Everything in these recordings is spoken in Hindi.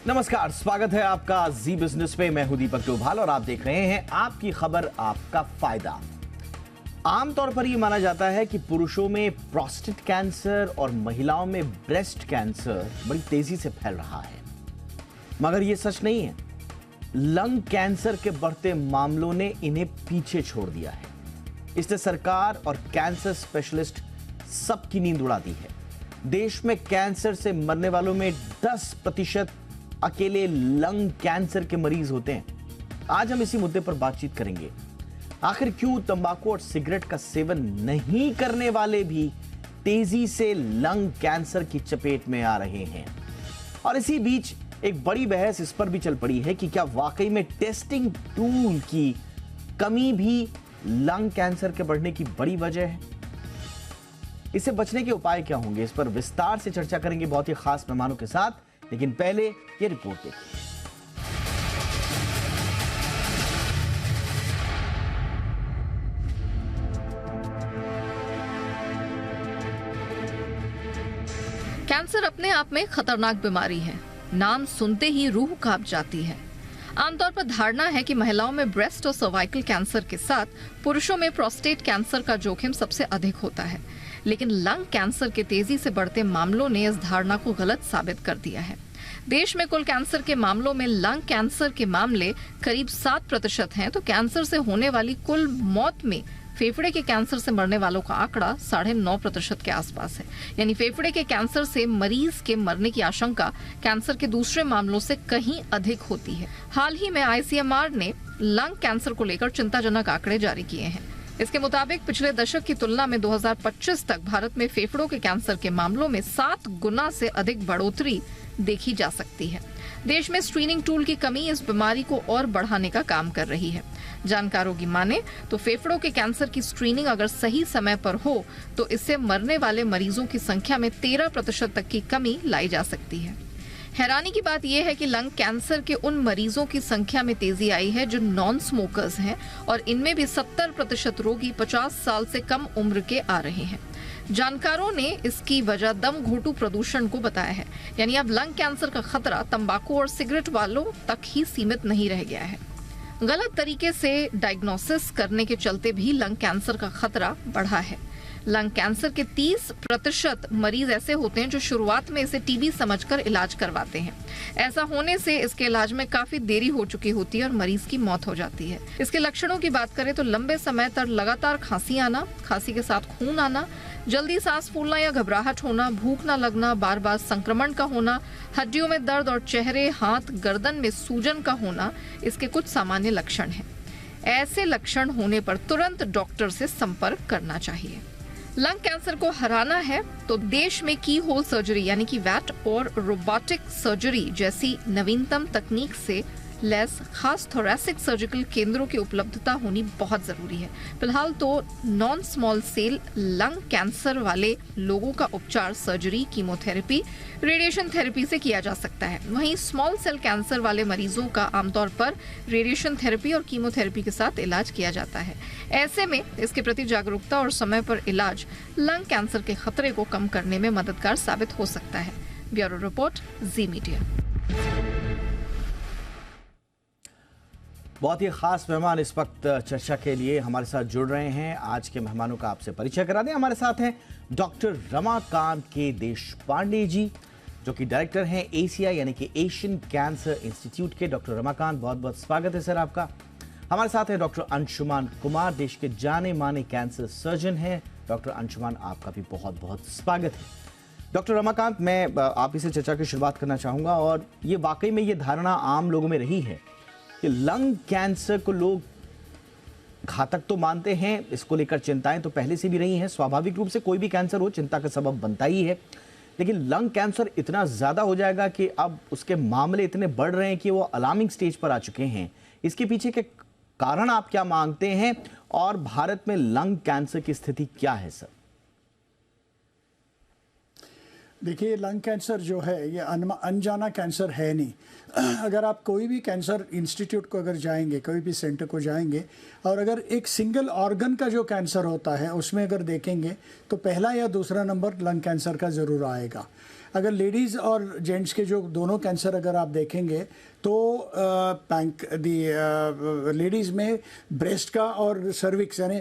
नमस्कार, स्वागत है आपका जी बिजनेस पे। मैं हूं दीपक डोभाल और आप देख रहे हैं आपकी खबर आपका फायदा। आमतौर पर यह माना जाता है कि पुरुषों में प्रोस्टेट कैंसर और महिलाओं में ब्रेस्ट कैंसर बड़ी तेजी से फैल रहा है, मगर यह सच नहीं है। लंग कैंसर के बढ़ते मामलों ने इन्हें पीछे छोड़ दिया है। इसने सरकार और कैंसर स्पेशलिस्ट सबकी नींद उड़ा दी है। देश में कैंसर से मरने वालों में 10% अकेले लंग कैंसर के मरीज होते हैं। आज हम इसी मुद्दे पर बातचीत करेंगे। आखिर क्यों तंबाकू और सिगरेट का सेवन नहीं करने वाले भी तेजी से लंग कैंसर की चपेट में आ रहे हैं? और इसी बीच एक बड़ी बहस इस पर भी चल पड़ी है कि क्या वाकई में टेस्टिंग टूल की कमी भी लंग कैंसर के बढ़ने की बड़ी वजह है। इससे बचने के उपाय क्या होंगे, इस पर विस्तार से चर्चा करेंगे बहुत ही खास मेहमानों के साथ। लेकिन पहले ये रिपोर्ट देखिए। कैंसर अपने आप में खतरनाक बीमारी है। नाम सुनते ही रूह कांप जाती है। आमतौर पर धारणा है कि महिलाओं में ब्रेस्ट और सर्वाइकल कैंसर के साथ पुरुषों में प्रोस्टेट कैंसर का जोखिम सबसे अधिक होता है, लेकिन लंग कैंसर के तेजी से बढ़ते मामलों ने इस धारणा को गलत साबित कर दिया है। देश में कुल कैंसर के मामलों में लंग कैंसर के मामले करीब 7% हैं, तो कैंसर से होने वाली कुल मौत में फेफड़े के कैंसर से मरने वालों का आंकड़ा 9.5% के आसपास है। यानी फेफड़े के कैंसर से मरीज के मरने की आशंका कैंसर के दूसरे मामलों से कहीं अधिक होती है। हाल ही में ICMR ने लंग कैंसर को लेकर चिंताजनक आंकड़े जारी किए हैं। इसके मुताबिक पिछले दशक की तुलना में 2025 तक भारत में फेफड़ों के कैंसर के मामलों में 7 गुना से अधिक बढ़ोतरी देखी जा सकती है। देश में स्क्रीनिंग टूल की कमी इस बीमारी को और बढ़ाने का काम कर रही है। जानकारों की माने तो फेफड़ों के कैंसर की स्क्रीनिंग अगर सही समय पर हो तो इससे मरने वाले मरीजों की संख्या में 13% तक की कमी लाई जा सकती है। हैरानी की बात यह है कि लंग कैंसर के उन मरीजों की संख्या में तेजी आई है जो नॉन स्मोकर्स हैं, और इनमें भी 70% रोगी 50 साल से कम उम्र के आ रहे हैं। जानकारों ने इसकी वजह दम घोटू प्रदूषण को बताया है। यानी अब लंग कैंसर का खतरा तंबाकू और सिगरेट वालों तक ही सीमित नहीं रह गया है। गलत तरीके से डायग्नोसिस करने के चलते भी लंग कैंसर का खतरा बढ़ा है। लंग कैंसर के 30% मरीज ऐसे होते हैं जो शुरुआत में इसे टीबी समझकर इलाज करवाते हैं। ऐसा होने से इसके इलाज में काफी देरी हो चुकी होती है और मरीज की मौत हो जाती है। इसके लक्षणों की बात करें तो लंबे समय तक लगातार खांसी आना, खांसी के साथ खून आना, जल्दी सांस फूलना या घबराहट होना, भूख न लगना, बार बार संक्रमण का होना, हड्डियों में दर्द और चेहरे, हाथ, गर्दन में सूजन का होना इसके कुछ सामान्य लक्षण हैं। ऐसे लक्षण होने पर तुरंत डॉक्टर से संपर्क करना चाहिए। लंग कैंसर को हराना है तो देश में की होल सर्जरी यानी कि वैट और रोबोटिक सर्जरी जैसी नवीनतम तकनीक से लैस खास थोरेसिक सर्जिकल केंद्रों की उपलब्धता होनी बहुत जरूरी है। फिलहाल तो non small cell lung cancer वाले लोगों का उपचार सर्जरी, कीमोथेरेपी, रेडिएशन थेरेपी से किया जा सकता है। वहीं स्मॉल सेल कैंसर वाले मरीजों का आमतौर पर रेडिएशन थेरेपी और कीमोथेरेपी के साथ इलाज किया जाता है। ऐसे में इसके प्रति जागरूकता और समय पर इलाज लंग कैंसर के खतरे को कम करने में मददगार साबित हो सकता है। ब्यूरो रिपोर्ट, जी मीडिया। बहुत ही खास मेहमान इस वक्त चर्चा के लिए हमारे साथ जुड़ रहे हैं। आज के मेहमानों का आपसे परिचय करा दें। हमारे साथ हैं डॉक्टर रमाकांत के देशपांडे जी, जो कि डायरेक्टर हैं एशिया यानी कि एशियन कैंसर इंस्टीट्यूट के। डॉक्टर रमाकांत, बहुत बहुत स्वागत है सर आपका। हमारे साथ है डॉक्टर अंशुमान कुमार, देश के जाने माने कैंसर सर्जन हैं। डॉक्टर अंशुमान, आपका भी बहुत बहुत स्वागत है। डॉक्टर रमाकांत, मैं आप इसे चर्चा की शुरुआत करना चाहूँगा, और ये वाकई में ये धारणा आम लोगों में रही है कि लंग कैंसर को लोग घातक तो मानते हैं, इसको लेकर चिंताएं तो पहले से भी रही हैं। स्वाभाविक रूप से कोई भी कैंसर हो चिंता का सबब बनता ही है, लेकिन लंग कैंसर इतना ज़्यादा हो जाएगा कि अब उसके मामले इतने बढ़ रहे हैं कि वो अलार्मिंग स्टेज पर आ चुके हैं। इसके पीछे के कारण आप क्या मांगते हैं, और भारत में लंग कैंसर की स्थिति क्या है सर? देखिए, लंग कैंसर जो है ये अनजाना कैंसर है नहीं। अगर आप कोई भी कैंसर इंस्टीट्यूट को अगर जाएंगे, कोई भी सेंटर को जाएंगे, और अगर एक सिंगल ऑर्गन का जो कैंसर होता है उसमें अगर देखेंगे तो पहला या दूसरा नंबर लंग कैंसर का ज़रूर आएगा। अगर लेडीज़ और जेंट्स के जो दोनों कैंसर अगर आप देखेंगे तो लेडीज़ में ब्रेस्ट का और सर्विक्स यानी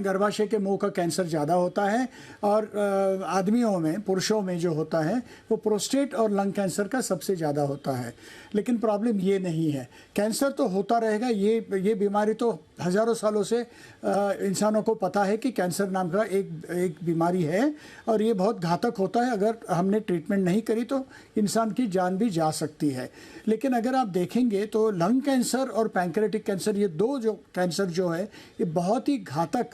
गर्भाशय के मुंह का कैंसर ज़्यादा होता है, और आदमियों में, पुरुषों में जो होता है वो प्रोस्टेट और लंग कैंसर का सबसे ज़्यादा होता है। लेकिन प्रॉब्लम ये नहीं है, कैंसर तो होता रहेगा, ये बीमारी तो हज़ारों सालों से इंसानों को पता है कि कैंसर नाम का एक बीमारी है, और ये बहुत घातक होता है। अगर हमने ट्रीटमेंट नहीं करी तो इंसान की जान भी जा सकती है। लेकिन अगर आप देखेंगे तो लंग कैंसर और पैंक्रेटिक कैंसर, ये दो जो कैंसर जो है ये बहुत ही घातक,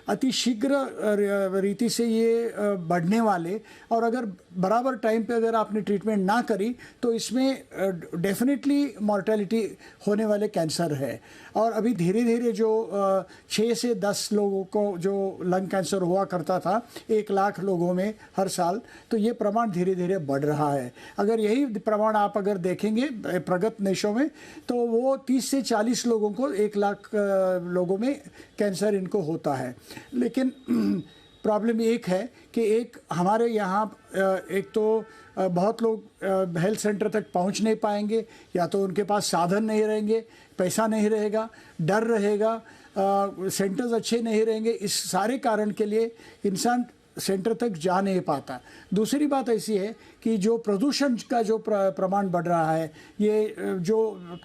अति शीघ्र रीति से ये बढ़ने वाले, और अगर बराबर टाइम पे अगर आपने ट्रीटमेंट ना करी तो इसमें डेफिनेटली मॉर्टेलिटी होने वाले कैंसर है। और अभी धीरे धीरे जो 6 से 10 लोगों को जो लंग कैंसर हुआ करता था 1 लाख लोगों में हर साल, तो ये प्रमाण धीरे धीरे बढ़ रहा है। अगर यही प्रमाण आप अगर देखेंगे प्रगत देशों में तो वो 30 से 40 लोगों को 1 लाख लोगों में कैंसर इनको होता है। लेकिन प्रॉब्लम एक है कि एक हमारे यहाँ एक तो बहुत लोग हेल्थ सेंटर तक पहुँच नहीं पाएंगे, या तो उनके पास साधन नहीं रहेंगे, पैसा नहीं रहेगा, डर रहेगा, सेंटर्स अच्छे नहीं रहेंगे। इस सारे कारण के लिए इंसान सेंटर तक जा नहीं पाता। दूसरी बात ऐसी है कि जो प्रदूषण का जो प्रमाण बढ़ रहा है, ये जो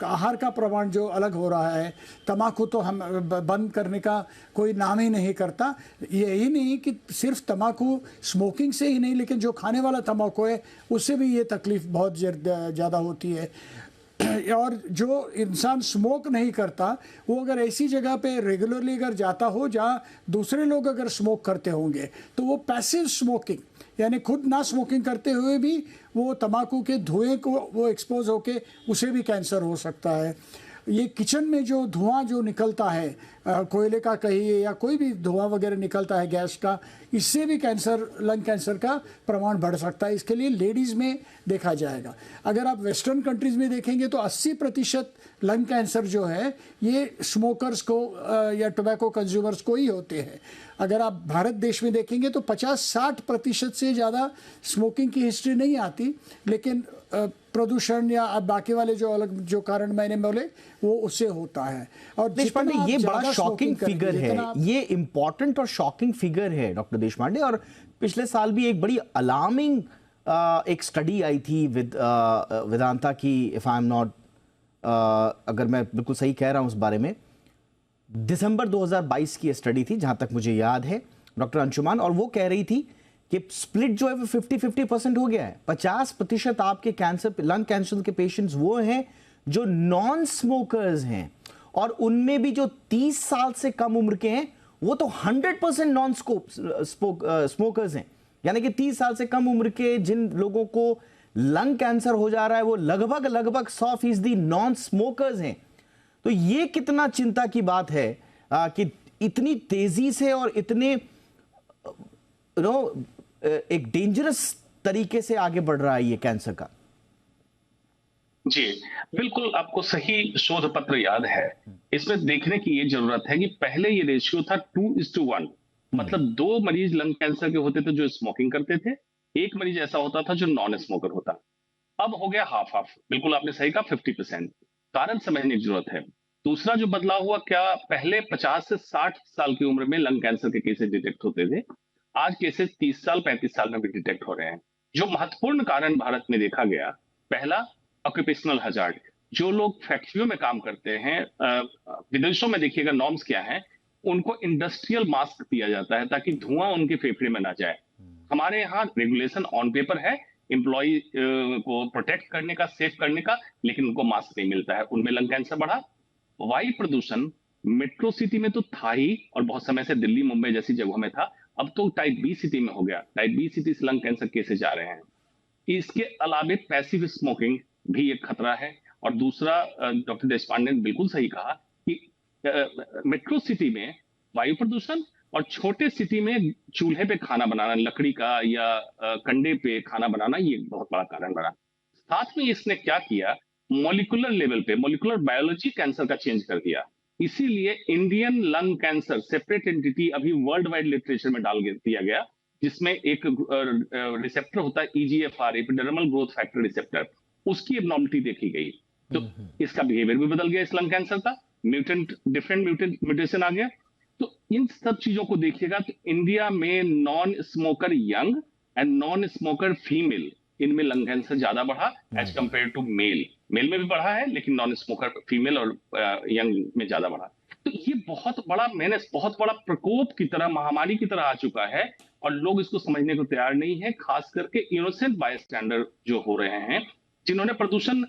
आहार का प्रमाण जो अलग हो रहा है, तम्बाकू तो हम बंद करने का कोई नाम ही नहीं करता। यही नहीं कि सिर्फ तम्बाकू स्मोकिंग से ही नहीं, लेकिन जो खाने वाला तम्बाकू है उससे भी ये तकलीफ बहुत ज़्यादा होती है। और जो इंसान स्मोक नहीं करता वो अगर ऐसी जगह पे रेगुलरली अगर जाता हो जहाँ दूसरे लोग अगर स्मोक करते होंगे तो वो पैसिव स्मोकिंग यानी खुद ना स्मोकिंग करते हुए भी वो तम्बाकू के धुएं को वो एक्सपोज होके उसे भी कैंसर हो सकता है। ये किचन में जो धुआं जो निकलता है, कोयले का कहिए या कोई भी धुआं वगैरह निकलता है गैस का, इससे भी कैंसर, लंग कैंसर का प्रमाण बढ़ सकता है। इसके लिए लेडीज़ में देखा जाएगा। अगर आप वेस्टर्न कंट्रीज़ में देखेंगे तो 80% लंग कैंसर जो है ये स्मोकर्स को या टोबैको कंज्यूमर्स को ही होते हैं। अगर आप भारत देश में देखेंगे तो 50-60% से ज़्यादा स्मोकिंग की हिस्ट्री नहीं आती, लेकिन प्रदूषण या बाकी वाले जो अलग जो कारण मैंने बोले वो उससे होता है। और देशपांडे, ये बड़ा शॉकिंग फिगर है, ये इंपॉर्टेंट और शॉकिंग फिगर है डॉक्टर देशपांडे। और पिछले साल भी एक बड़ी अलार्मिंग एक स्टडी आई थी वेदांता की, इफ आई एम नॉट, अगर मैं बिल्कुल सही कह रहा हूं उस बारे में, दिसंबर 2022 की स्टडी थी जहां तक मुझे याद है, डॉक्टर अंशुमान, और वो कह रही थी कि स्प्लिट जो है वो 50-50% हो गया है। 50% आपके कैंसर, लंग कैंसर के पेशेंट्स वो हैं जो नॉन स्मोकर्स हैं, और उनमें भी जो 30 साल से कम उम्र के हैं वो तो 100% नॉन स्मोकर्स हैं। यानी कि 30 साल से कम उम्र के जिन लोगों को लंग कैंसर हो जा रहा है वो लगभग 100% नॉन स्मोकर्स हैं। तो ये कितना चिंता की बात है कि इतनी तेजी से और इतने एक डेंजरस तरीके से आगे बढ़ रहा है ये कैंसर का। जी बिल्कुल, आपको सही शोध पत्र याद है। इसमें देखने की ये जरूरत है कि पहले ये रेशियो था 2:1, मतलब 2 मरीज लंग कैंसर के होते थे जो स्मोकिंग करते थे, 1 मरीज ऐसा होता था जो नॉन स्मोकर होता। अब हो गया हाफ हाफ, बिल्कुल आपने सही कहा, 50%। कारण समझने की जरूरत है। दूसरा जो बदलाव हुआ, क्या पहले 50 से 60 साल की उम्र में लंग कैंसर के केसेस डिटेक्ट होते थे, आज केसेस 30 साल 35 साल में भी डिटेक्ट हो रहे हैं। जो महत्वपूर्ण कारण भारत में देखा गया, पहला ऑक्यूपेशनल हजार्ड, जो लोग फैक्ट्रियों में काम करते हैं, विदेशों में देखिएगा नॉर्म्स क्या है, उनको इंडस्ट्रियल मास्क दिया जाता है ताकि धुआं उनके फेफड़े में ना जाए। हमारे यहाँ रेगुलेशन ऑन पेपर है एम्प्लॉय को प्रोटेक्ट करने का, सेफ करने का, लेकिन उनको मास्क नहीं मिलता है, उनमें लंग कैंसर बढ़ा। वायु प्रदूषण मेट्रो सिटी में तो था ही, और बहुत समय से दिल्ली मुंबई जैसी जगहों में था, अब तो टाइप बी सिटी में हो गया। टाइप बी सिटी से लंग कैंसर केसेस जा रहे हैं। इसके अलावा पैसिव स्मोकिंग भी एक खतरा है। और दूसरा, डॉक्टर देशपांडे ने बिल्कुल सही कहा कि मेट्रो सिटी में वायु प्रदूषण और छोटे सिटी में चूल्हे पे खाना बनाना, लकड़ी का या कंडे पे खाना बनाना, ये बहुत बड़ा कारण बना। साथ में इसने क्या किया, मॉलिक्यूलर लेवल पे, मॉलिक्यूलर बायोलॉजी कैंसर का चेंज कर दिया। इसीलिए Indian lung cancer separate entity अभी वर्ल्ड वाइड लिटरेचर में डाल दिया गया जिसमें एक रिसेप्टर होता है EGFR, epidermal growth factor receptor, उसकी एबनॉर्मलिटी देखी गई। तो इसका बिहेवियर भी बदल गया इस लंग कैंसर का, डिफरेंट म्यूटेशन आ गया। तो इन सब चीजों को देखिएगा तो इंडिया में non smoker young and non smoker female, इनमें लंग कैंसर ज्यादा बढ़ा एज कंपेयर टू मेल में भी बढ़ा है, लेकिन नॉन स्मोकर फीमेल और यंग में ज्यादा बढ़ा। तो ये बहुत बड़ा मेनेस, बहुत बड़ा प्रकोप की तरह, महामारी की तरह आ चुका है और लोग इसको समझने को तैयार नहीं है, खास करके इनोसेंट बायस्टैंडर जो हो रहे हैं, जिन्होंने प्रदूषण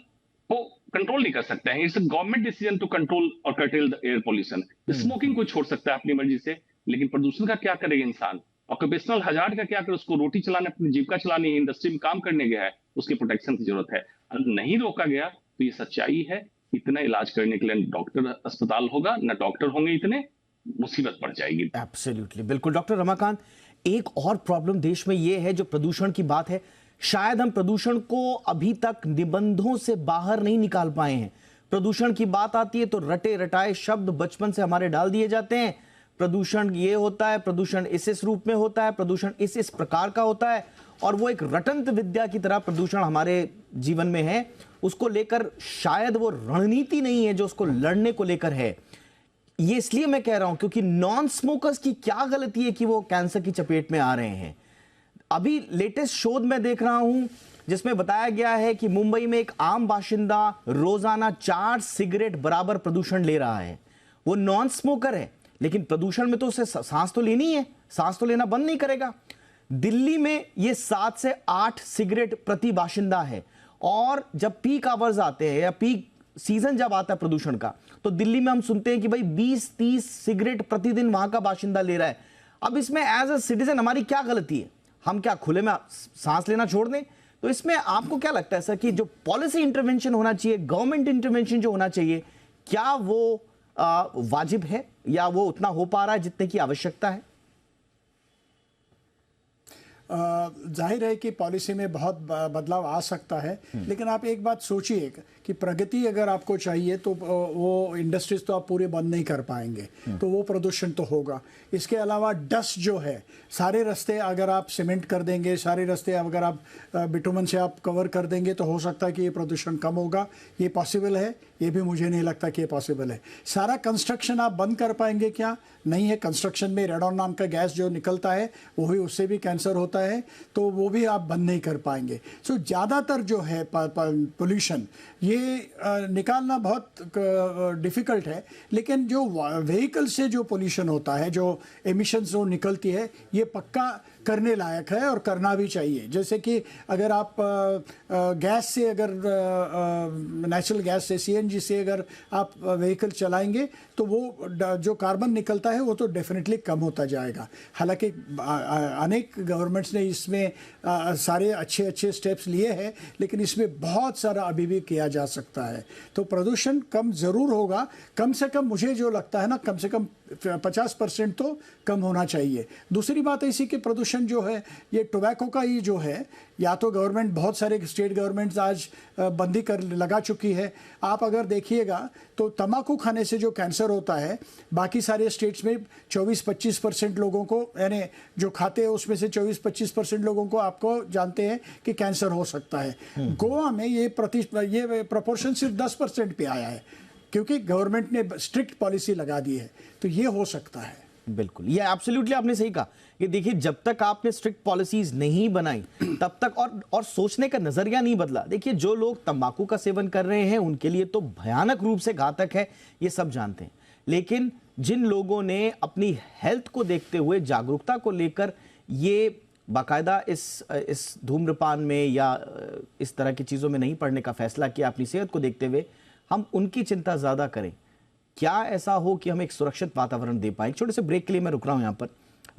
को कंट्रोल नहीं कर सकते हैं। It's government decision to control और curtail the air pollution. Smoking को छोड़ सकता है अपनी मर्जी से, लेकिन प्रदूषण का क्या करेगा इंसान? ऑक्यूपेशनल हजार्ड का क्या करे? उसको रोटी चलाने, अपनी जीविका चलानी है, इंडस्ट्री में काम करने गया है, उसकी प्रोटेक्शन की जरूरत है। अगर नहीं रोका गया तो ये सच्चाई है, इतना इलाज करने के लिए डॉक्टर अस्पताल होगा, ना डॉक्टर होंगे, इतने मुसीबत पड़ जाएगी। एब्सोल्युटली, बिल्कुल डॉक्टर रमाकांत। एक और प्रॉब्लम देश में ये है, जो प्रदूषण की बात है, शायद हम प्रदूषण को अभी तक निबंधों से बाहर नहीं निकाल पाए हैं। प्रदूषण की बात आती है तो रटे रटाए शब्द बचपन से हमारे डाल दिए जाते हैं। प्रदूषण ये होता है, प्रदूषण इस रूप में होता है, प्रदूषण इस प्रकार का होता है, और वो एक रटंत विद्या की तरह प्रदूषण हमारे जीवन में है। उसको लेकर शायद वो रणनीति नहीं है जो उसको लड़ने को लेकर है। ये इसलिए मैं कह रहा हूं क्योंकि नॉन स्मोकर्स की क्या गलती है कि वो कैंसर की चपेट में आ रहे हैं। अभी लेटेस्ट शोध में देख रहा हूं जिसमें बताया गया है कि मुंबई में एक आम बाशिंदा रोजाना 4 सिगरेट बराबर प्रदूषण ले रहा है। वो नॉन स्मोकर है, लेकिन प्रदूषण में तो उसे सांस तो लेनी है, सांस तो लेना बंद नहीं करेगा। दिल्ली में ये 7 से 8 सिगरेट प्रति बाशिंदा है, और जब पीक आवर्स आते हैं या पीक सीजन जब आता है प्रदूषण का, तो दिल्ली में हम सुनते हैं कि भाई 20-30 सिगरेट प्रतिदिन वहां का बाशिंदा ले रहा है। अब इसमें एज अ सिटीजन हमारी क्या गलती है? हम क्या खुले में सांस लेना छोड़ दें? तो इसमें आपको क्या लगता है सर कि जो पॉलिसी इंटरवेंशन होना चाहिए, गवर्नमेंट इंटरवेंशन जो होना चाहिए, क्या वो वाजिब है या वो उतना हो पा रहा है जितने की आवश्यकता है? जाहिर है कि पॉलिसी में बहुत बदलाव आ सकता है, लेकिन आप एक बात सोचिए कि प्रगति अगर आपको चाहिए तो वो इंडस्ट्रीज तो आप पूरे बंद नहीं कर पाएंगे, तो वो प्रदूषण तो होगा। इसके अलावा डस्ट जो है, सारे रास्ते अगर आप सीमेंट कर देंगे, सारे रास्ते अगर आप बिटुमन से आप कवर कर देंगे, तो हो सकता है कि ये प्रदूषण कम होगा। ये पॉसिबल है? ये भी मुझे नहीं लगता कि ये पॉसिबल है। सारा कंस्ट्रक्शन आप बंद कर पाएंगे क्या? नहीं है। कंस्ट्रक्शन में रेडॉन नाम का गैस जो निकलता है, वो भी, उससे भी कैंसर होता है, तो वो भी आप बंद नहीं कर पाएंगे। सो ज़्यादातर जो है पोल्यूशन ये निकालना बहुत डिफ़िकल्ट है, लेकिन जो व्हीकल से जो पोल्यूशन होता है, जो एमिशंस जो निकलती है, ये पक्का करने लायक है और करना भी चाहिए। जैसे कि अगर आप गैस से, अगर नेचुरल गैस से, CNG से अगर आप व्हीकल चलाएंगे, तो वो जो कार्बन निकलता है वो तो डेफिनेटली कम होता जाएगा। हालांकि अनेक गवर्नमेंट्स ने इसमें सारे अच्छे स्टेप्स लिए हैं, लेकिन इसमें बहुत सारा अभी भी किया जा सकता है। तो प्रदूषण कम ज़रूर होगा, कम से कम मुझे जो लगता है ना, कम से कम 50% तो कम होना चाहिए। दूसरी बात ऐसी कि प्रदूषण जो है, ये टोबैको का ही जो है, या तो गवर्नमेंट, बहुत सारे स्टेट गवर्नमेंट्स आज बंदी कर लगा चुकी है। आप अगर देखिएगा तो तंबाकू खाने से जो कैंसर होता है, बाकी सारे स्टेट्स में 24-25% लोगों को, यानी जो खाते हैं उसमें से 24-25% लोगों को आपको जानते हैं कि कैंसर हो सकता है। गोवा में ये प्रपोर्शन सिर्फ 10% पे आया है, क्योंकि गवर्नमेंट ने स्ट्रिक्ट पॉलिसी लगा दी है। तो ये हो सकता है। बिल्कुल, ये एब्सोल्युटली आपने सही कहा कि देखिए, जब तक आपने स्ट्रिक्ट पॉलिसीज नहीं बनाई, तब तक और सोचने का नजरिया नहीं बदला। देखिए, जो लोग तंबाकू का सेवन कर रहे हैं उनके लिए तो भयानक रूप से घातक है, ये सब जानते हैं। लेकिन जिन लोगों ने अपनी हेल्थ को देखते हुए, जागरूकता को लेकर ये बाकायदा इस धूम्रपान में या इस तरह की चीज़ों में नहीं पड़ने का फैसला किया, अपनी सेहत को देखते हुए, हम उनकी चिंता ज़्यादा करें। क्या ऐसा हो कि हम एक सुरक्षित वातावरण दे पाए? छोटे से ब्रेक के लिए मैं रुक रहा हूं यहाँ पर।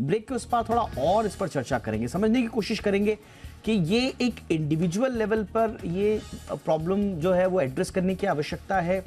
ब्रेक के उस पर थोड़ा और इस पर चर्चा करेंगे, समझने की कोशिश करेंगे कि ये एक इंडिविजुअल लेवल पर ये प्रॉब्लम जो है वो एड्रेस करने की आवश्यकता है,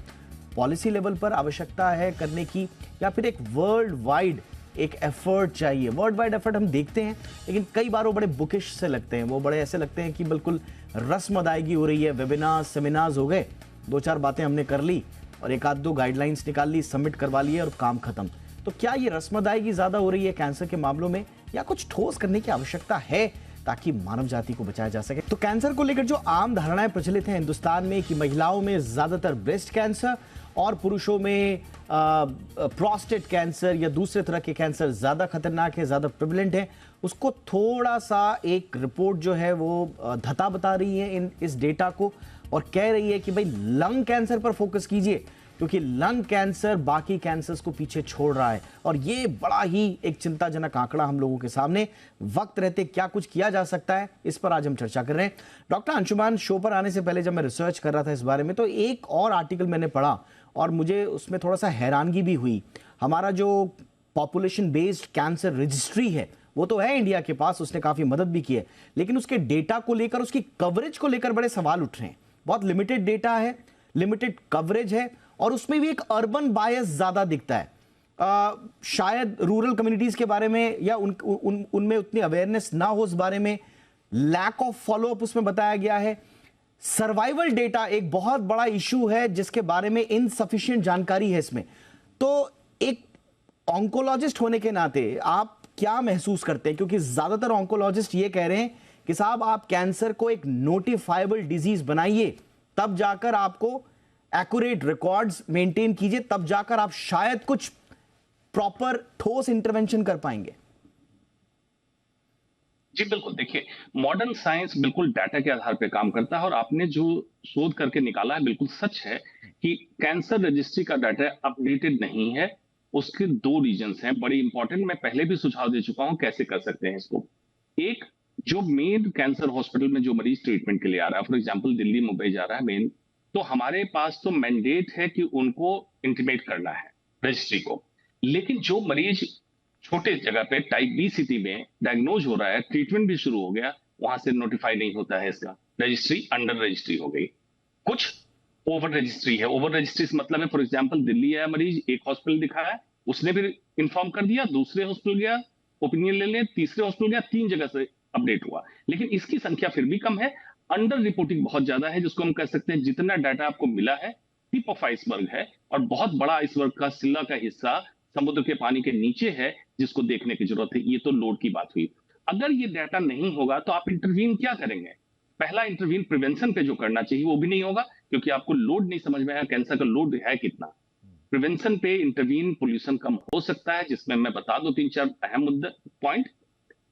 पॉलिसी लेवल पर आवश्यकता है करने की, या फिर एक वर्ल्ड वाइड एक एफर्ट चाहिए। वर्ल्ड वाइड एफर्ट हम देखते हैं, लेकिन कई बार वो बड़े बुकिश से लगते हैं, वो बड़े ऐसे लगते हैं कि बिल्कुल रस्म अदायगी हो रही है। वेबिनार, सेमिनार्स हो गए, 2-4 बातें हमने कर ली और 1-2 गाइडलाइंस निकाल ली, सबमिट करवा लिए और काम खत्म। तो क्या ये रस्म अदायगी ज़्यादा हो रही है कैंसर के मामलों में, या कुछ ठोस करने की आवश्यकता है ताकि मानव जाति को बचाया जा सके? तो कैंसर को लेकर जो आम धारणाएं प्रचलित हैं हिंदुस्तान में कि महिलाओं में ज्यादातर ब्रेस्ट कैंसर और पुरुषों में प्रोस्टेट कैंसर या दूसरे तरह के कैंसर ज्यादा खतरनाक है, ज्यादा प्रिवलेंट है, उसको थोड़ा सा एक रिपोर्ट जो है वो धता बता रही है इस डेटा को और कह रही है कि भाई लंग कैंसर पर फोकस कीजिए क्योंकि लंग कैंसर बाकी कैंसर्स को पीछे छोड़ रहा है। और ये बड़ा ही एक चिंताजनक आंकड़ा हम लोगों के सामने। वक्त रहते क्या कुछ किया जा सकता है, इस पर आज हम चर्चा कर रहे हैं। डॉक्टर अंशुमान, शो पर आने से पहले जब मैं रिसर्च कर रहा था इस बारे में तो एक और आर्टिकल मैंने पढ़ा और मुझे उसमें थोड़ा सा हैरानगी भी हुई। हमारा जो पॉपुलेशन बेस्ड कैंसर रजिस्ट्री है वो तो है इंडिया के पास, उसने काफी मदद भी की है, लेकिन उसके डेटा को लेकर, उसकी कवरेज को लेकर बड़े सवाल उठ रहे हैं। बहुत लिमिटेड डेटा है, लिमिटेड कवरेज है और उसमें भी एक अर्बन बायस ज्यादा दिखता है। शायद रूरल कम्युनिटीज के बारे में या उनमें उतनी अवेयरनेस ना हो इस बारे में, लैक ऑफ फॉलोअप उसमें बताया गया है। सर्वाइवल डेटा एक बहुत बड़ा इशू है जिसके बारे में इनसफिशिएंट जानकारी है इसमें। तो एक ऑन्कोलॉजिस्ट होने के नाते आप क्या महसूस करते हैं, क्योंकि ज्यादातर ऑन्कोलॉजिस्ट ये कह रहे हैं कि साहब आप कैंसर को एक नोटिफाइबल डिजीज बनाइए, तब जाकर आपको एक्यूरेट रिकॉर्ड्स मेंटेन कीजिए, तब जाकर आप शायद कुछ प्रॉपर ठोस इंटरवेंशन कर पाएंगे। जी बिल्कुल, देखिए मॉडर्न साइंस बिल्कुल डाटा के आधार पर काम करता है और आपने जो शोध करके निकाला है बिल्कुल सच है कि कैंसर रजिस्ट्री का डाटा अपडेटेड नहीं है। उसके दो रीजंस हैं बड़ी इंपॉर्टेंट, मैं पहले भी सुझाव दे चुका हूं कैसे कर सकते हैं इसको। एक, जो मेन कैंसर हॉस्पिटल में जो मरीज ट्रीटमेंट के लिए आ रहा है, फॉर एग्जांपल दिल्ली मुंबई जा रहा है मेन, तो हमारे पास तो मैंडेट है कि उनको इंटीमेट करना है रजिस्ट्री को। लेकिन जो मरीज छोटे जगह पे टाइप बी सिटी में डायग्नोज हो रहा है, ट्रीटमेंट भी शुरू हो गया, वहां से नोटिफाई नहीं होता है इसका, रजिस्ट्री अंडर रजिस्ट्री हो गई। कुछ ओवर रजिस्ट्री है। ओवर रजिस्ट्री मतलब है फॉर एग्जांपल दिल्ली आया मरीज, एक हॉस्पिटल दिखाया, उसने भी इन्फॉर्म कर दिया, दूसरे हॉस्पिटल गया ओपिनियन लेने, तीसरे हॉस्पिटल गया, 3 जगह से अपडेट हुआ, लेकिन इसकी संख्या फिर भी कम है। अंडर रिपोर्टिंग बहुत ज्यादा है, जिसको हम कह सकते हैं जितना डाटा आपको मिला है टिप ऑफ आइसबर्ग है और बहुत बड़ा आइसबर्ग का सिल्ला का हिस्सा समुद्र के पानी के नीचे है जिसको देखने की जरूरत है। ये तो लोड की बात हुई। अगर ये डाटा नहीं होगा तो आप इंटरवीन क्या करेंगे? पहला इंटरवीन प्रिवेंशन पे जो करना चाहिए वो भी नहीं होगा क्योंकि आपको लोड नहीं समझ में आया कैंसर का लोड है कितना। प्रिवेंशन पे इंटरवीन पोल्यूशन कम हो सकता है, जिसमें मैं बता दूं 3-4 अहम मुद्दे पॉइंट।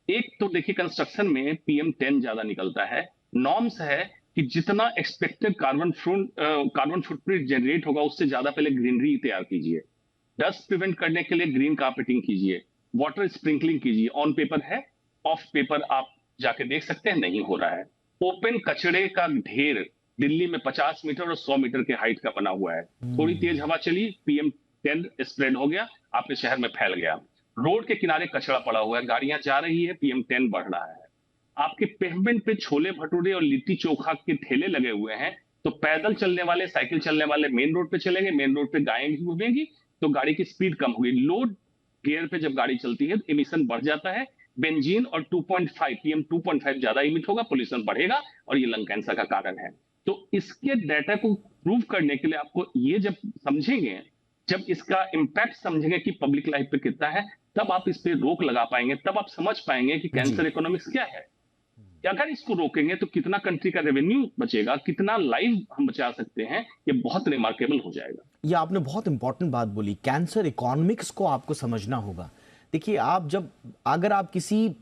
एक तो देखिए कंस्ट्रक्शन में PM10 ज्यादा निकलता है। नॉर्म्स है कि जितना एक्सपेक्टेड कार्बन फुटप्रिंट जनरेट होगा उससे ज्यादा पहले ग्रीनरी तैयार कीजिए। डस्ट प्रिवेंट करने के लिए ग्रीन कार्पेटिंग कीजिए, वाटर स्प्रिंकलिंग कीजिए। ऑन पेपर है, ऑफ पेपर आप जाके देख सकते हैं नहीं हो रहा है। ओपन कचड़े का ढेर दिल्ली में 50 मीटर और 100 मीटर के हाइट का बना हुआ है। थोड़ी तेज हवा चली, PM10 स्प्रेड हो गया, आपके शहर में फैल गया। रोड के किनारे कचरा पड़ा हुआ है, गाड़ियां जा रही है, PM10 बढ़ रहा है। आपके पेवमेंट पे छोले भटूरे और लिट्टी चोखा के ठेले लगे हुए हैं, तो पैदल चलने वाले, साइकिल चलने वाले मेन रोड पे चलेंगे, मेन रोड पे गायें भी घूमेंगी तो गाड़ी की स्पीड कम होगी। लोड गियर पे जब गाड़ी चलती है तो इमिशन बढ़ जाता है। बेंजीन और 2.5 PM2.5 ज्यादा इमिट होगा, पोल्यूशन बढ़ेगा और ये लंग कैंसर का कारण है। तो इसके डाटा को प्रूव करने के लिए आपको ये जब समझेंगे, जब इसका इम्पैक्ट समझेंगे कि पब्लिक लाइफ पे कितना है, तब आप इस पे रोक लगा पाएंगे, तब आप समझ पाएंगे कि कैंसर इकोनॉमिक्स क्या है। अगर इसको रोकेंगे तो कितना कंट्री का रेवेन्यू बचेगा, कितना लाइफ हम बचा सकते हैं, ये बहुत रिमार्केबल हो जाएगा। ये आपने बहुत इंपॉर्टेंट बात बोली, कैंसर इकोनॉमिक्स को आपको समझना होगा। देखिए अगर आप किसी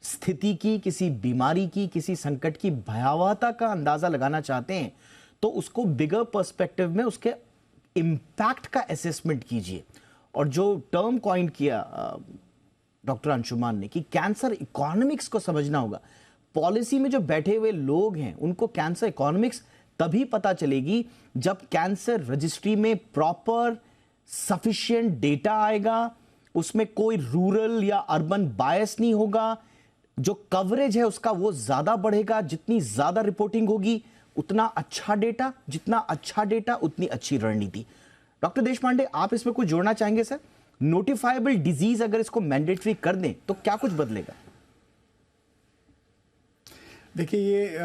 स्थिति की, किसी बीमारी की, किसी संकट की भयावहता का अंदाजा लगाना चाहते हैं तो उसको बिगर पर्सपेक्टिव में उसके इम्पैक्ट का असेसमेंट कीजिए। और जो टर्म कॉइन किया डॉक्टर अंशुमान ने कि कैंसर इकोनॉमिक्स को समझना होगा, पॉलिसी में जो बैठे हुए लोग हैं उनको कैंसर इकोनॉमिक्स तभी पता चलेगी जब कैंसर रजिस्ट्री में प्रॉपर सफिशिएंट डेटा आएगा, उसमें कोई रूरल या अर्बन बायस नहीं होगा, जो कवरेज है उसका वो ज्यादा बढ़ेगा। जितनी ज्यादा रिपोर्टिंग होगी उतना अच्छा डेटा, जितना अच्छा डेटा उतनी अच्छी रणनीति। डॉक्टर देशपांडे, आप इसमें कुछ जोड़ना चाहेंगे सर? नोटिफाइबल डिजीज अगर इसको मैंडेटरी कर दें तो क्या कुछ बदलेगा? देखिए ये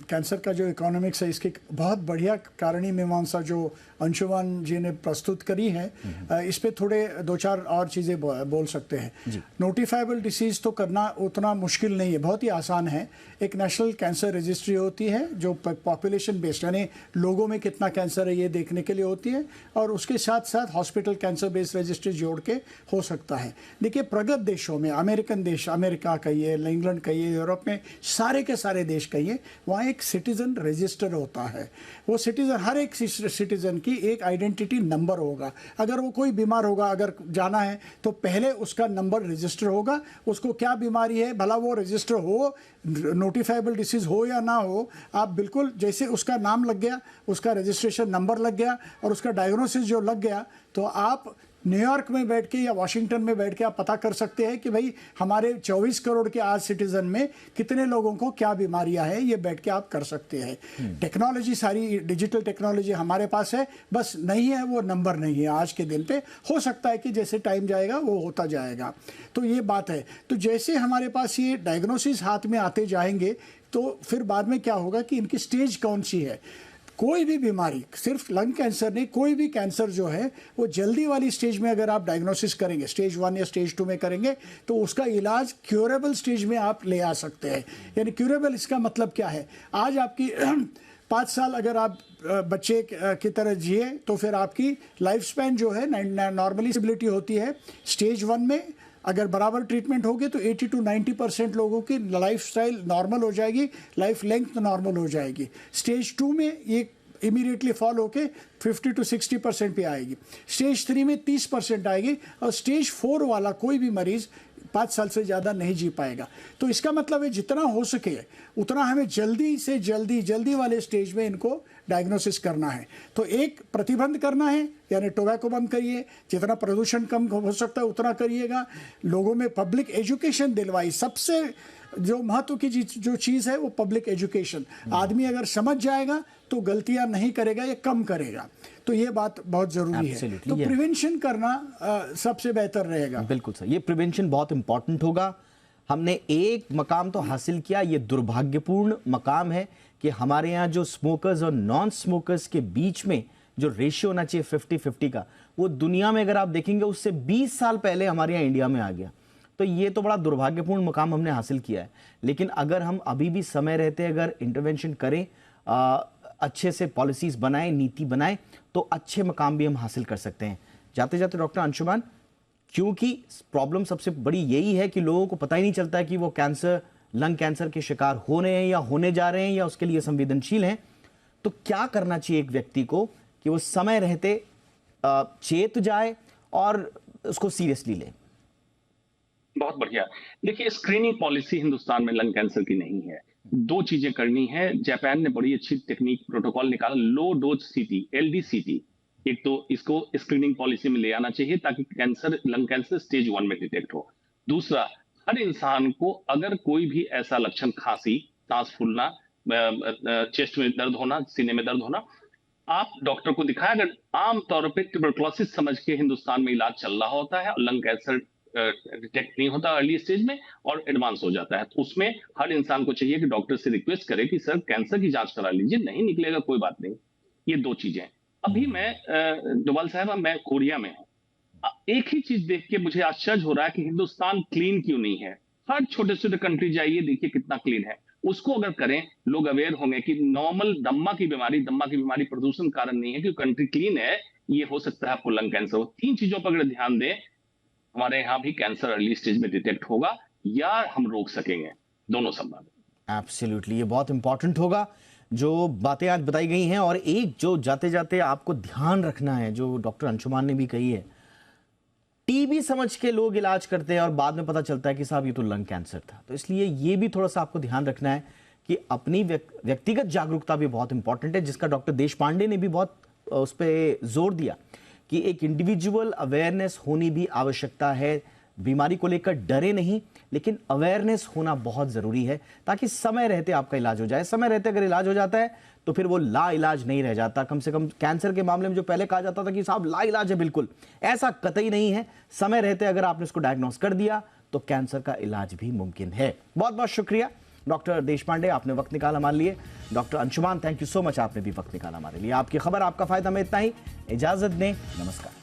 कैंसर का जो इकोनॉमिक्स है, इसकी बहुत बढ़िया कारणी मीमांसा जो अंशुमान जी ने प्रस्तुत करी हैं, इस पे थोड़े 2-4 और चीज़ें बोल सकते हैं। नोटिफाइबल डिसीज़ तो करना उतना मुश्किल नहीं है, बहुत ही आसान है। एक नेशनल कैंसर रजिस्ट्री होती है जो पॉपुलेशन बेस्ड, यानी लोगों में कितना कैंसर है ये देखने के लिए होती है, और उसके साथ साथ हॉस्पिटल कैंसर बेस्ड रजिस्ट्री जोड़ के हो सकता है। देखिए प्रगत देशों में, अमेरिकन देश, अमेरिका कहिए, इंग्लैंड कहिए, यूरोप में सारे के सारे देश कहिए, वहाँ एक सिटीजन रजिस्टर होता है। वो सिटीजन, हर एक सिटीजन की एक आइडेंटिटी नंबर होगा। अगर वो कोई बीमार होगा, अगर जाना है तो पहले उसका नंबर रजिस्टर होगा, उसको क्या बीमारी है भला वो रजिस्टर हो, नोटिफाइबल डिसीज हो या ना हो, आप बिल्कुल जैसे उसका नाम लग गया, उसका रजिस्ट्रेशन नंबर लग गया और उसका डायग्नोसिस जो लग गया, तो आप न्यूयॉर्क में बैठ के या वाशिंगटन में बैठ के आप पता कर सकते हैं कि भाई हमारे 24 करोड़ के आज सिटीजन में कितने लोगों को क्या बीमारियां हैं, ये बैठ के आप कर सकते हैं। टेक्नोलॉजी, सारी डिजिटल टेक्नोलॉजी हमारे पास है, बस नहीं है वो नंबर नहीं है आज के दिन पे। हो सकता है कि जैसे टाइम जाएगा वो होता जाएगा, तो ये बात है। तो जैसे हमारे पास ये डायग्नोसिस हाथ में आते जाएंगे तो फिर बाद में क्या होगा कि इनकी स्टेज कौन सी है। कोई भी बीमारी, सिर्फ लंग कैंसर नहीं, कोई भी कैंसर जो है वो जल्दी वाली स्टेज में अगर आप डायग्नोसिस करेंगे, स्टेज 1 या स्टेज 2 में करेंगे, तो उसका इलाज क्यूरेबल स्टेज में आप ले आ सकते हैं। यानी क्यूरेबल, इसका मतलब क्या है, आज आपकी 5 साल अगर आप बच्चे की तरह जिए तो फिर आपकी लाइफ स्पैन जो है नॉर्मली डिसेबिलिटी होती है। स्टेज 1 में अगर बराबर ट्रीटमेंट होगी तो 80 to 90% लोगों की लाइफ स्टाइल नॉर्मल हो जाएगी, लाइफ लेंथ नॉर्मल हो जाएगी। स्टेज 2 में ये इमीडिएटली फॉल होके 50 to 60% पे आएगी। स्टेज 3 में 30% आएगी, और स्टेज 4 वाला कोई भी मरीज 5 साल से ज़्यादा नहीं जी पाएगा। तो इसका मतलब है जितना हो सके उतना हमें जल्दी से जल्दी वाले स्टेज में इनको डायग्नोसिस करना है। तो एक प्रतिबंध करना है, यानी टोबैको बंद करिए, जितना प्रदूषण कम हो सकता है उतना करिएगा, लोगों में पब्लिक एजुकेशन दिलवाई। सबसे जो महत्व की जो चीज़ है वो पब्लिक एजुकेशन। आदमी अगर समझ जाएगा तो गलतियां नहीं करेगा या कम करेगा, तो ये बात बहुत जरूरी है। तो प्रिवेंशन करना सबसे बेहतर रहेगा। बिल्कुल सर, ये प्रिवेंशन बहुत इंपॉर्टेंट होगा। हमने एक मकाम तो हासिल किया, ये दुर्भाग्यपूर्ण मकाम है कि हमारे यहाँ जो स्मोकर्स और नॉन स्मोकर्स के बीच में जो रेशियो होना चाहिए 50-50 का, वो दुनिया में अगर आप देखेंगे उससे 20 साल पहले हमारे यहाँ इंडिया में आ गया। तो ये तो बड़ा दुर्भाग्यपूर्ण मकाम हमने हासिल किया है। लेकिन अगर हम अभी भी समय रहते अगर इंटरवेंशन करें, अच्छे से पॉलिसीज बनाएं, नीति बनाएं, तो अच्छे मकाम भी हम हासिल कर सकते हैं। जाते जाते डॉक्टर अंशुमान, क्योंकि प्रॉब्लम सबसे बड़ी यही है कि लोगों को पता ही नहीं चलता है कि वो कैंसर, लंग कैंसर के शिकार हो रहे हैं या होने जा रहे हैं या उसके लिए संवेदनशील हैं, तो क्या करना चाहिए एक व्यक्ति को कि वो समय रहते चेत जाए और उसको सीरियसली ले? बहुत बढ़िया। देखिए, स्क्रीनिंग पॉलिसी हिंदुस्तान में लंग कैंसर की नहीं है। 2 चीजें करनी है। जापान ने बड़ी अच्छी टेक्निक, प्रोटोकॉल निकाला, लो डोज सीटी, LDCT। एक तो इसको स्क्रीनिंग पॉलिसी में ले आना चाहिए ताकि कैंसर, लंग कैंसर स्टेज 1 में डिटेक्ट हो। दूसरा, हर इंसान को अगर कोई भी ऐसा लक्षण, खांसी, सांस फूलना, चेस्ट में दर्द होना, सीने में दर्द होना, आप डॉक्टर को दिखाएं। अगर आमतौर पर ट्यूबरकुलोसिस समझ के हिंदुस्तान में इलाज चल रहा होता है और लंग कैंसर डिटेक्ट नहीं होता अर्ली स्टेज में और एडवांस हो जाता है, तो उसमें हर इंसान को चाहिए कि डॉक्टर से रिक्वेस्ट करे कि सर कैंसर की जांच करा लीजिए, नहीं निकलेगा कोई बात नहीं। ये 2 चीजें। अभी मैं डोभाल साहब, मैं कोरिया में हूं। एक ही चीज देख के मुझे आश्चर्य हो रहा है कि हिंदुस्तान क्लीन क्यों नहीं है। हर छोटे छोटे कंट्री जाइए, देखिए कितना क्लीन है। उसको अगर करें, लोग अवेयर होंगे कि नॉर्मल दम्मा की बीमारी प्रदूषण कारण नहीं है, क्योंकि कंट्री क्लीन है, ये हो सकता है आपको लंग कैंसर हो। 3 चीजों पर अगर ध्यान दें, हमारे यहाँ भी कैंसर अर्ली स्टेज में डिटेक्ट होगा या हम रोक सकेंगे, दोनों संभव है। एब्सोल्युटली, ये बहुत इंपॉर्टेंट होगा जो बातें आज बताई गई हैं। और एक जो जाते जाते आपको ध्यान रखना है, जो डॉक्टर अंशुमान ने भी कही है, टीबी समझ के लोग इलाज करते हैं और बाद में पता चलता है कि साहब ये तो लंग कैंसर था। तो इसलिए ये भी थोड़ा सा आपको ध्यान रखना है कि अपनी व्यक्तिगत जागरूकता भी बहुत इंपॉर्टेंट है, जिसका डॉक्टर देशपांडे ने भी बहुत उस पर जोर दिया कि एक इंडिविजुअल अवेयरनेस होनी भी आवश्यकता है। बीमारी को लेकर डरे नहीं, लेकिन अवेयरनेस होना बहुत ज़रूरी है ताकि समय रहते आपका इलाज हो जाए। समय रहते अगर इलाज हो जाता है तो फिर वो ला इलाज नहीं रह जाता। कम से कम कैंसर के मामले में जो पहले कहा जाता था कि साहब ला इलाज है, बिल्कुल ऐसा कतई नहीं है। समय रहते अगर आपने इसको डायग्नोस कर दिया तो कैंसर का इलाज भी मुमकिन है। बहुत बहुत शुक्रिया डॉक्टर देशपांडे, आपने वक्त निकाला हमारे लिए। Doctor Anshuman, thank you so much, आपने भी वक्त निकाला हमारे लिए। आपकी खबर आपका फायदा में इतना ही, इजाजत दें, नमस्कार।